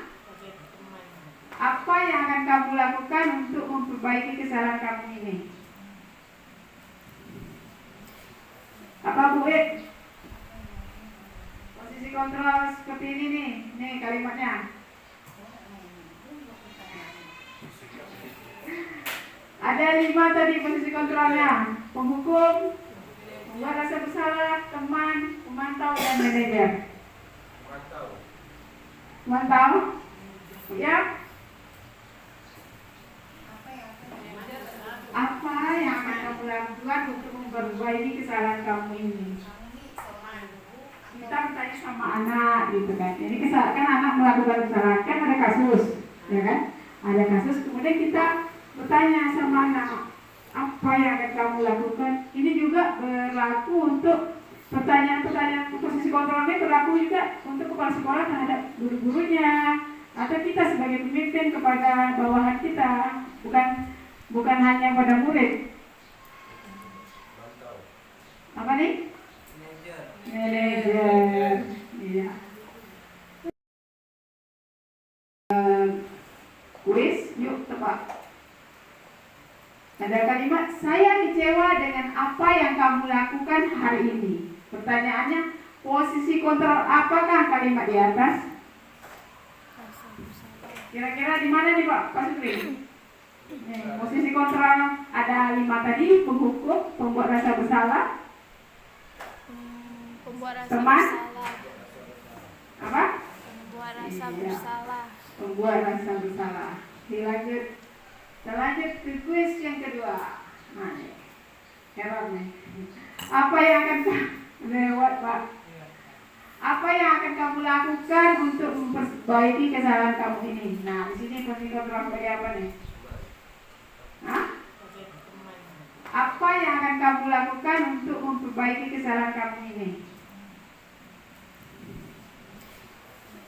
Apa yang akan kamu lakukan untuk memperbaiki kesalahan kamu ini? Apa Bu Wid? Posisi kontrol seperti ini nih. Nih kalimatnya. Ada 5 tadi posisi kontrolnya. Penghukum, pembuat rasa bersalah, teman, pemantau, dan manajer. Pemantau? Ya? Apa yang akan kamu lakukan untuk memperbaiki kesalahan kamu ini? Kita bertanya sama anak gitu kan. Jadi kan anak melakukan kesalahan, kan ada kasus, ya kan? Ada kasus, kemudian kita bertanya sama anak, apa yang akan kamu lakukan? Ini juga berlaku untuk pertanyaan-pertanyaan posisi kontrolnya, berlaku juga untuk kepala sekolah terhadap guru-gurunya atau kita sebagai pemimpin kepada bawahan kita, bukan hanya pada murid. Apa nih? Manajer. Iya. Kuis, yuk tebak. Ada kalimat, saya kecewa dengan apa yang kamu lakukan hari ini. Pertanyaannya, posisi kontrol apakah kalimat di atas? Kira-kira di mana nih Pak Sukri? Posisi kontrol ada 5 tadi, penghukum, pembuat rasa bersalah, Pembuat rasa teman, bersalah. apa? Pembuat rasa Iya. bersalah. Pembuat rasa bersalah. Kita lanjut ke kuis yang kedua. Nah, nih. Heran nih. Apa yang akan lewat Pak? Apa yang akan kamu lakukan untuk memperbaiki kesalahan kamu ini? Nah, di sini posisi kontrol sebagai apa nih? Hah? Apa yang akan kamu lakukan untuk memperbaiki kesalahan kamu ini?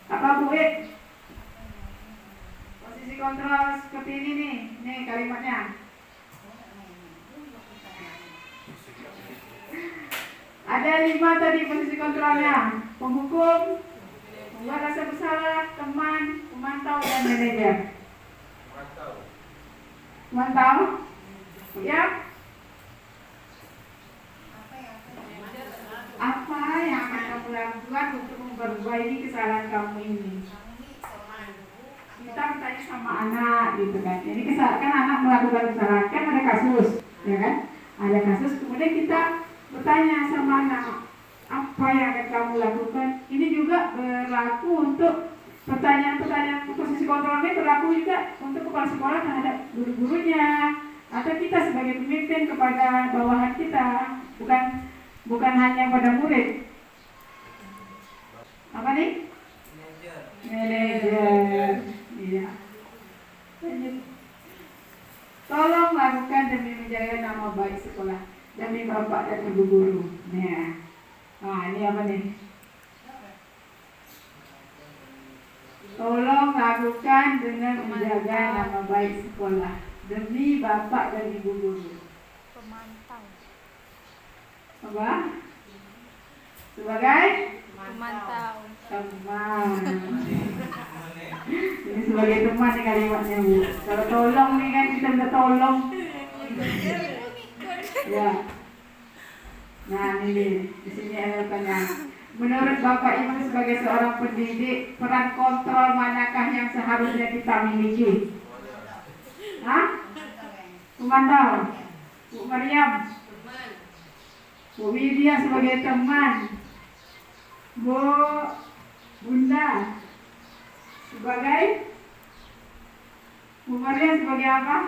Apa Bu Wid? Posisi kontrol seperti ini nih. Nih kalimatnya. Ada 5 tadi posisi kontrolnya. Penghukum, pembuat rasa bersalah, teman, pemantau, dan manajer. Pemantau? Ya? Apa yang akan kamu lakukan untuk memperbaiki kesalahan kamu ini? Kita bertanya sama anak gitu kan. Jadi kan anak melakukan kesalahan, kan ada kasus, ya kan? Ada kasus, kemudian kita bertanya sama anak, apa yang akan kamu lakukan? Ini juga berlaku untuk pertanyaan-pertanyaan posisi kontrolnya, berlaku juga untuk kepala sekolah terhadap guru-gurunya atau kita sebagai pemimpin kepada bawahan kita, bukan hanya pada murid. Apa nih? Manajer. Iya. Lanjut. Tolong lakukan demi menjaga nama baik sekolah, demi bapak dan ibu guru. Nah, ini apa nih? Tolong lakukan dengan menjaga nama baik sekolah, demi bapak dan ibu guru. Pemantau. Apa? Sebagai Pemantau. teman. Ini sebagai teman nih kalimatnya Bu. Kalau tolong nih kan kita minta tolong. Ya. Nah ini di sini ada pertanyaan. Menurut Bapak Ibu sebagai seorang pendidik, peran kontrol manakah yang seharusnya kita miliki? Hah? Pemantau. Bu Maryam. Bu Widya sebagai teman. Bu Bunda sebagai Bu Maryam sebagai apa?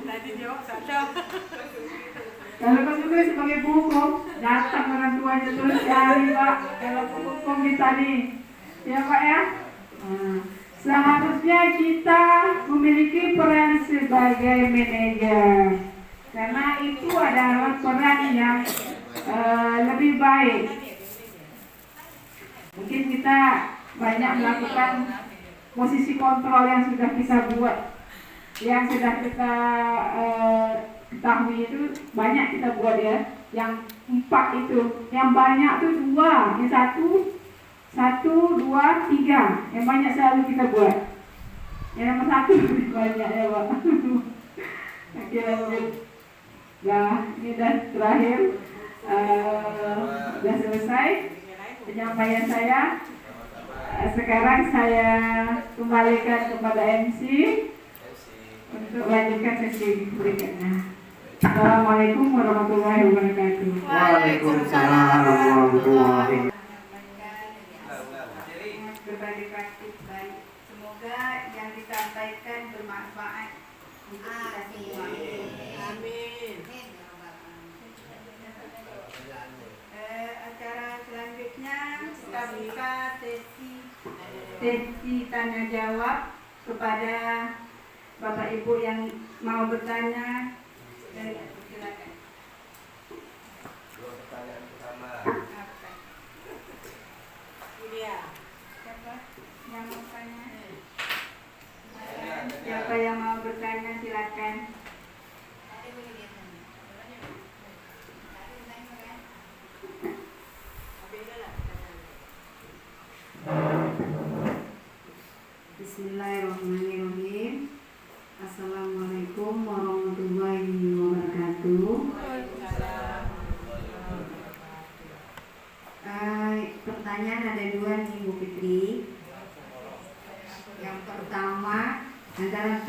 Tadi jawab satu. Kalau Pak Sukri sebagai hukum, datang orang tuanya terus cari Pak. Kalau hukum kita nih, ya Pak ya. Seharusnya kita memiliki peran sebagai manajer, karena itu adalah peran yang lebih baik. Mungkin kita banyak melakukan posisi kontrol yang sudah kita buat, yang sudah kita ketahui itu banyak kita buat ya. Yang 4 itu, yang banyak itu 2, yang 1, 2, 3, yang banyak selalu kita buat. Yang nomor 1 banyak ya Pak. Oke, lanjut. Nah, ini dan terakhir sudah selesai penyampaian saya. Sekarang saya kembalikan kepada MC untuk lanjutkan sesi berikutnya. Assalamualaikum warahmatullahi wabarakatuh. Waalaikumsalam warahmatullahi Berbagi praktik baik. Semoga yang disampaikan bermanfaat untuk kita semua. Amin. Acara selanjutnya kita buka sesi tanya jawab kepada Bapak Ibu yang mau bertanya. Silakan. Pertanyaan pertama. Siapa yang mau tanya? Siapa yang mau bertanya silakan. Bismillahirrahmanirrahim. Assalamualaikum warahmatullahi wabarakatuh. Pertanyaan ada dua nih Bu Fitri. Yang pertama antara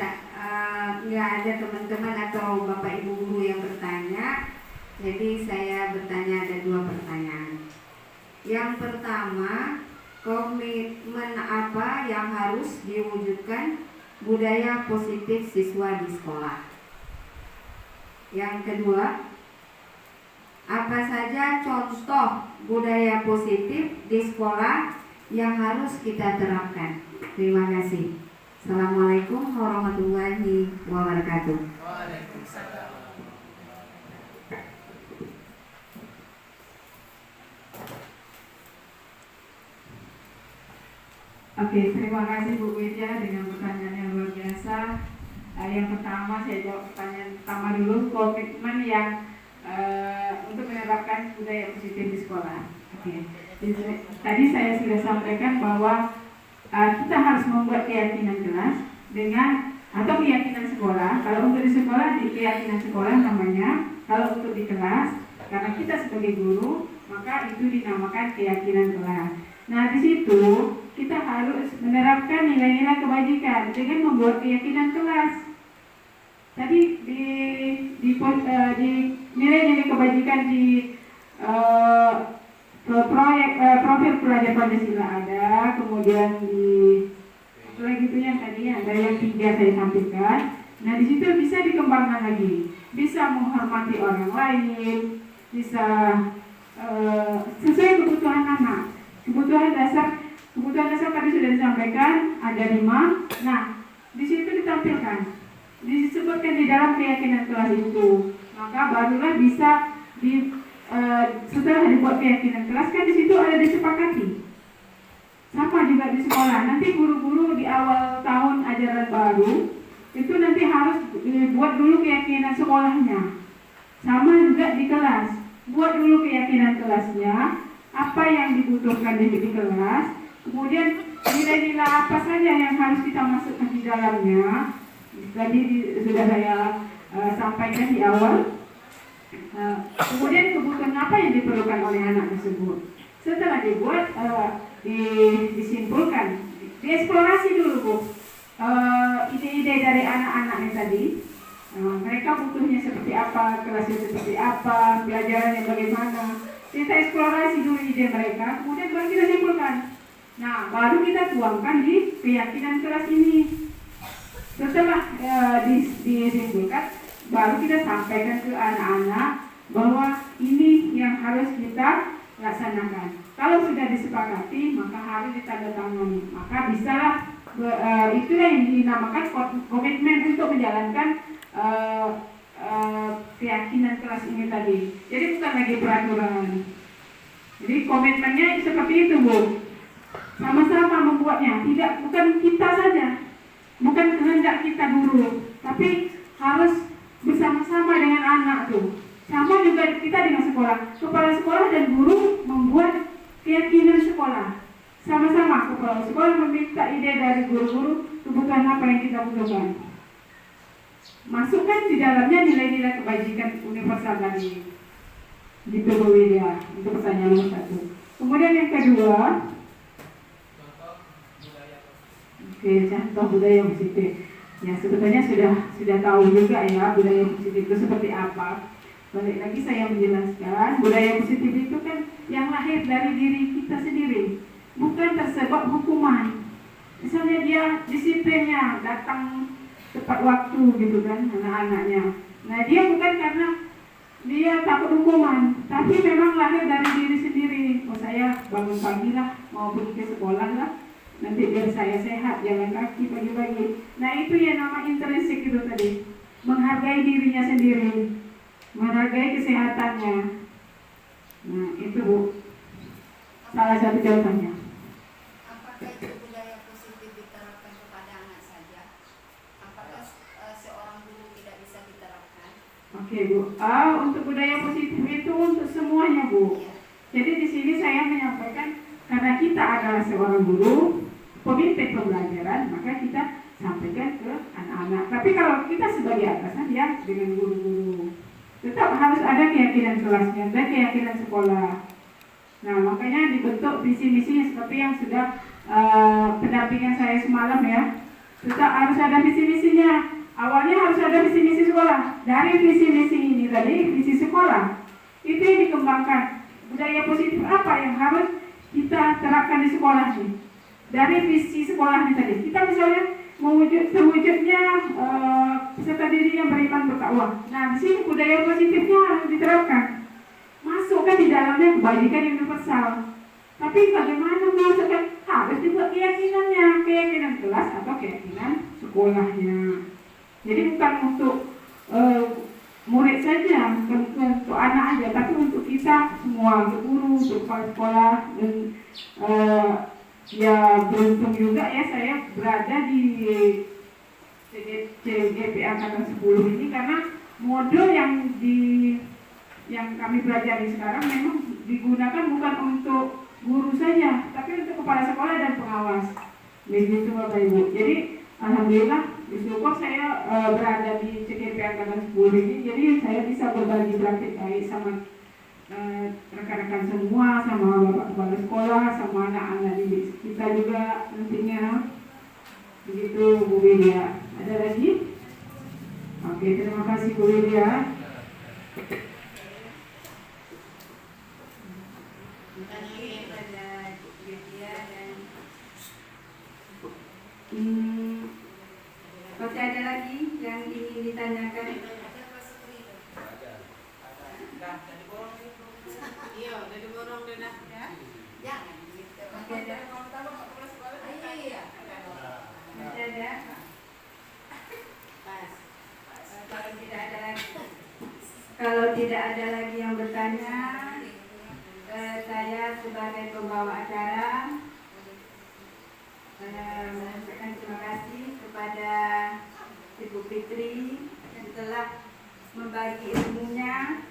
nggak ada teman-teman atau Bapak Ibu guru yang bertanya, jadi saya bertanya ada dua pertanyaan. Yang pertama, komitmen apa yang harus diwujudkan budaya positif siswa di sekolah? Yang kedua, apa saja contoh budaya positif di sekolah yang harus kita terapkan? Terima kasih. Assalamualaikum warahmatullahi wabarakatuh. Oke, terima kasih Bu Widya dengan pertanyaan yang luar biasa. Yang pertama saya jawab pertanyaan pertama dulu, komitmen yang untuk menerapkan budaya positif di sekolah. Oke. Tadi saya sudah sampaikan bahwa kita harus membuat keyakinan kelas dengan atau keyakinan sekolah. Kalau untuk di sekolah, di keyakinan sekolah namanya. Kalau untuk di kelas, karena kita sebagai guru, maka itu dinamakan keyakinan kelas. Nah, di situ kita harus menerapkan nilai-nilai kebajikan dengan membuat keyakinan kelas. Tadi di nilai-nilai kebajikan di proyek profil pelajar Pancasila ada, kemudian di apa lagi itu yang tadi ada yang 3 saya sampaikan. Nah, di situ bisa dikembangkan lagi, bisa menghormati orang lain, bisa sesuai kebutuhan anak. Kebutuhan dasar tadi sudah disampaikan ada 5. Nah, di situ ditampilkan, disebutkan di dalam keyakinan kelas itu. Maka barulah bisa setelah dibuat keyakinan kelas kan di situ ada disepakati. Sama juga di sekolah. Nanti guru-guru di awal tahun ajaran baru itu nanti harus dibuat dulu keyakinan sekolahnya. Sama juga di kelas. Buat dulu keyakinan kelasnya, apa yang dibutuhkan di kelas, kemudian nilai-nilai apa saja yang harus kita masukkan di dalamnya. Tadi sudah saya sampaikan di awal. Kemudian kebutuhan apa yang diperlukan oleh anak tersebut. Setelah dibuat, disimpulkan, dieksplorasi dulu Bu, ide-ide dari anak-anaknya tadi. Mereka butuhnya seperti apa, kelasnya seperti apa, pelajarannya bagaimana. Kita eksplorasi dulu ide mereka, kemudian baru kita simpulkan. Nah, baru kita tuangkan di keyakinan kelas ini. Setelah disimpulkan, baru kita sampaikan ke anak-anak bahwa ini yang harus kita laksanakan. Kalau sudah disepakati, maka harus ditandatangani. Maka bisalah itulah yang dinamakan komitmen untuk menjalankan keyakinan kelas ini tadi. Jadi bukan lagi peraturan. Jadi komitmennya seperti itu Bu. Sama-sama membuatnya. Bukan kita saja, bukan kehendak kita guru, tapi harus bersama-sama dengan anak tuh. Sama juga kita dengan sekolah. Kepala sekolah dan guru membuat keyakinan sekolah. Sama-sama kepala sekolah meminta ide dari guru-guru kebutuhan apa yang kita butuhkan. masukkan di dalamnya nilai-nilai kebajikan universal tadi. Gitu Bu Widya, itu pertanyaan nomor 1. Kemudian yang kedua, contoh budaya positif. Ya sebetulnya sudah tahu juga ya budaya positif itu seperti apa. Balik lagi saya menjelaskan, budaya positif itu kan yang lahir dari diri kita sendiri, bukan tersebab hukuman. Misalnya dia disiplinnya datang tepat waktu gitu kan anak-anaknya. Nah dia bukan karena dia takut hukuman, tapi memang lahir dari diri sendiri. Oh saya bangun pagi lah, mau pergi ke sekolah lah, nanti biar saya sehat, jalan kaki pagi-pagi. Nah itu yang nama intrinsik itu tadi, menghargai dirinya sendiri, menghargai kesehatannya. Nah itu Bu, salah satu contohnya. Apakah itu budaya positif diterapkan kepada anak saja? Apakah seorang guru tidak bisa diterapkan? Oke Bu, untuk budaya positif itu untuk semuanya Bu. Jadi di sini saya menyampaikan karena kita adalah seorang guru, pemimpin pembelajaran, maka kita sampaikan ke anak-anak. Tapi kalau kita sebagai atasan ya dengan guru-guru, tetap harus ada keyakinan kelasnya dan keyakinan sekolah. Nah makanya dibentuk visi-misinya seperti yang sudah pendampingan saya semalam ya. Tetap harus ada visi-misinya. Awalnya harus ada visi-misi sekolah. Dari visi-misi ini tadi, visi sekolah, itu yang dikembangkan. Budaya positif apa yang harus kita terapkan di sekolah ini? Dari visi sekolah ini tadi. Kita misalnya terwujudnya peserta didik yang beriman bertakwa. Nah, di sini budaya positifnya harus diterapkan. Masukkan di dalamnya kebajikan universal. Tapi bagaimana memasukkan? Harus dibuat keyakinannya, keyakinan kelas atau keyakinan sekolahnya. Jadi bukan untuk murid saja, bukan untuk anak aja, tapi untuk kita semua, untuk guru, untuk kepala sekolah. Dan ya beruntung juga ya saya berada di CGP Angkatan 10 ini karena modul yang kami pelajari sekarang memang digunakan bukan untuk guru saja, tapi untuk kepala sekolah dan pengawas. Begitu Bapak Ibu. Jadi alhamdulillah bersyukur saya berada di CGP Angkatan 10 ini, jadi saya bisa berbagi praktik baik sama rekan-rekan semua, sama Bapak Kepala Sekolah, sama anak-anak didik kita juga nantinya. Begitu Bu Widya. Ada lagi? Oke, terima kasih Bu Widya. Masih ada lagi yang ingin ditanyakan? Iya, udah diborong deh dah ya. Jangan gitu. Masih ada? Iya. Masih ada? Pas. Kalau tidak ada lagi yang bertanya, saya sebagai pembawa acara mengucapkan terima kasih kepada Ibu Fitri yang telah membagi ilmunya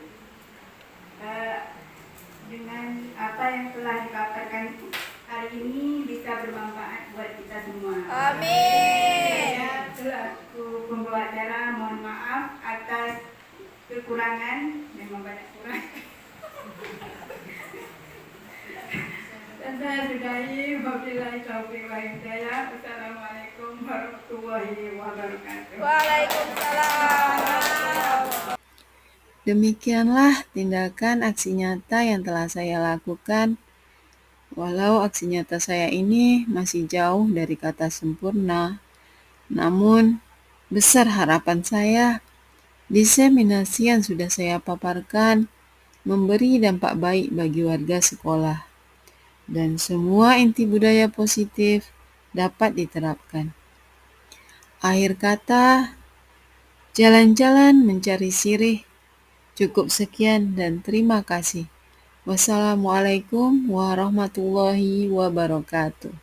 dengan apa yang telah dipaparkan hari ini bisa bermanfaat buat kita semua. Amin. Saya selaku pembawa acara mohon maaf atas kekurangan, memang banyak kurang. Dan saya sudahi, wabillahi taufiq wal hidayah. Wassalamualaikum warahmatullahi wabarakatuh. Waalaikumsalam. Demikianlah tindakan aksi nyata yang telah saya lakukan. Walau aksi nyata saya ini masih jauh dari kata sempurna, namun besar harapan saya diseminasi yang sudah saya paparkan memberi dampak baik bagi warga sekolah, dan semua inti budaya positif dapat diterapkan. Akhir kata, jalan-jalan mencari sirih. Cukup sekian dan terima kasih. Wassalamualaikum warahmatullahi wabarakatuh.